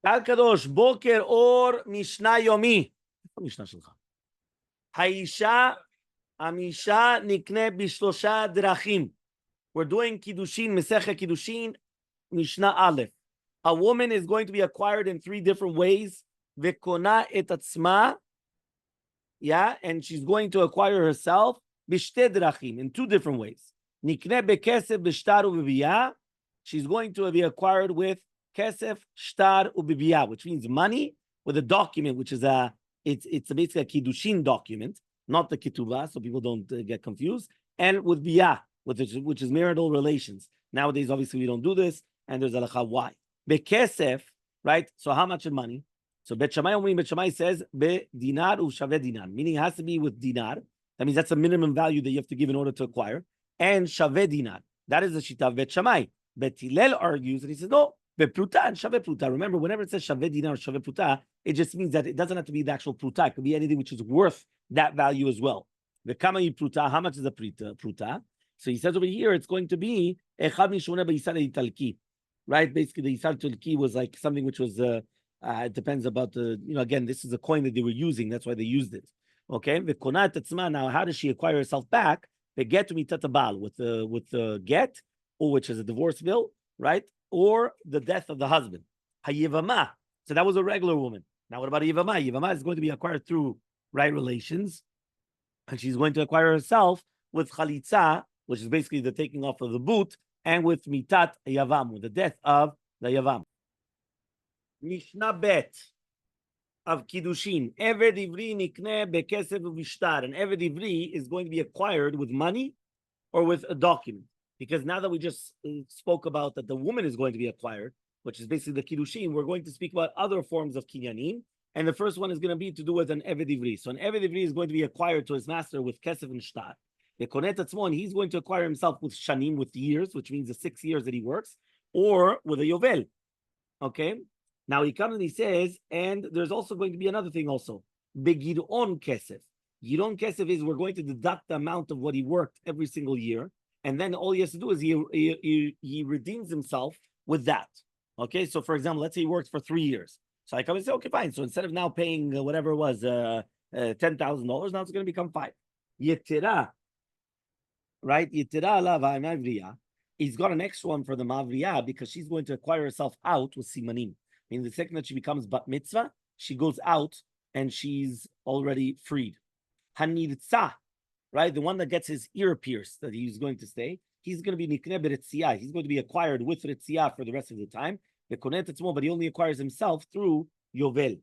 Tal Kadosh, Boker or Mishna Yomi. Mishna Shulcha. Haisha, Amisha, Nikne Bishlosha Drachim. We're doing Kiddushin, Masechet Kiddushin, Mishnah Aleph. A woman is going to be acquired in three different ways. Vekona et atzma, yeah, and she's going to acquire herself bishte drachim in two different ways. Nikne bekesef b'shtar u'bibiyah. She's going to be acquired with kesef, shtar u'bibiyah, which means money with a document, which is it's basically a kiddushin document, not the ketubah, so people don't get confused, and with biyah, which is marital relations. Nowadays, obviously, we don't do this, and there's halacha why. Bekesef, right? So how much in money? So Bet Shammai says be dinar u'shaveh dinar, meaning it has to be with dinar. That means that's a minimum value that you have to give in order to acquire. And shaveh dinar. That is the shita of Bet Shammai. Bet Hillel argues, and he says, no, bepruta and shaveh pruta. Remember, whenever it says shaveh dinar or shaveh pruta, it just means that it doesn't have to be the actual pruta. It could be anything which is worth that value as well. The kama pruta, how much is a pruta? So he says over here, it's going to be echad mishoneh b'yisar italki. Right? Basically, the yisar italki was like something which was, it depends about the, again, this is a coin that they were using. That's why they used it. Okay? Now, how does she acquire herself back? They get to mitat habal with the get, or which is a divorce bill, right? Or the death of the husband. Hayivama. So that was a regular woman. Now, what about Yivama? Yivama is going to be acquired through right relations, and she's going to acquire herself with chalitza, which is basically the taking off of the boot, and with mitat yavam, with the death of the yavam. Mishnah Bet of Kiddushin. Eved ivri nikne bekesef u'bishtar. An eved ivri is going to be acquired with money or with a document. Because now that we just spoke about that the woman is going to be acquired, which is basically the Kiddushin, we're going to speak about other forms of kinyanim. And the first one is going to be to do with an eved ivri. So an eved ivri is going to be acquired to his master with kesef and shtar. And he's going to acquire himself with shanim, with years, which means the 6 years that he works, or with a yovel. Okay? Now he comes and he says, and there's also going to be another thing also. Begidon kesef. Gidon kesef is we're going to deduct the amount of what he worked every single year. And then all he has to do is he redeems himself with that. Okay, so for example, let's say he worked for 3 years. So I come and say, okay, fine. So instead of now paying whatever it was, $10,000, now it's going to become 5. Yetira, right? Yetira lava mavriya. He's got an extra one for the mavriya because she's going to acquire herself out with simanim. In the second that she becomes bat mitzvah, she goes out and she's already freed. Hanirtza, right? The one that gets his ear pierced, that he's going to stay, he's going to be nikne b'retziyah. He's going to be acquired with retziyah for the rest of the time. But he only acquires himself through yovel.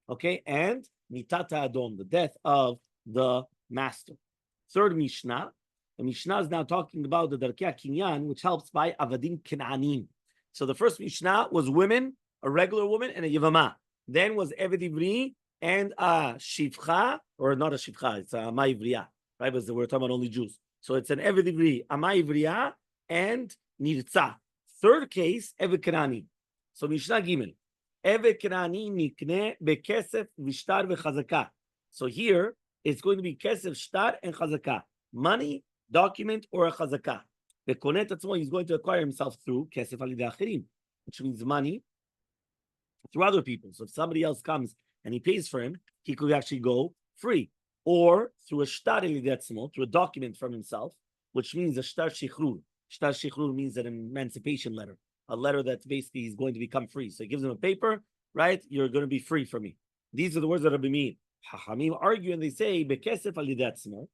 Okay, and mitata adon, the death of the master. Third Mishnah. The Mishnah is now talking about the darkei kinyan, which helps by avadim kenanim. So the first Mishnah was women, a regular woman, and a yivama. Then was eved ivri and a shivcha, or not a shivcha, it's a ma ivriya, right? But we're talking about only Jews. So it's an eved ivri, a ma ivriya, and nirtza. Third case, eved kenani. So Mishnah Gimel, eved kenani nikne bekesef v'shtar v'chazaka. So here it's going to be kesef, shtar, and chazaka, money, document, or a chazaka. Bekonet atzmo, he's going to acquire himself through kesef alidei achirim, which means money through other people. So if somebody else comes and he pays for him, he could actually go free. Or through a shtar alidei atzmo, through a document from himself, which means a shtar shichrur. Shtar shichrur means an emancipation letter, a letter that basically he's going to become free. So he gives him a paper, right? You're going to be free from me. These are the words that Rabbi mean. Hachamim argue and they say, bekesef alidei atzmo,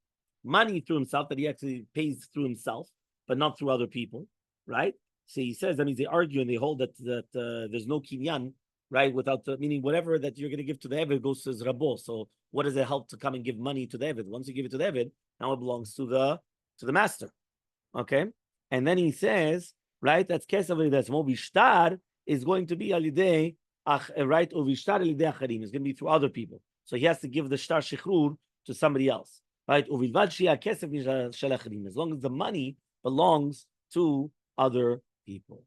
money through himself, that he actually pays through himself, but not through other people, right? So he says, that means they argue and they hold that there's no kinyan, right? Without meaning whatever that you're going to give to the Eved goes to his Rabbo. So what does it help to come and give money to the Eved? Once you give it to the Eved, now it belongs to the master. Okay? And then he says, right, that's Kesav alidei atzmo. Vishtar is going to be alidei, right? Or Vishtar alidei acharim. It's going to be through other people. So he has to give the shtar shichrur to somebody else. Right? As long as the money belongs to other people.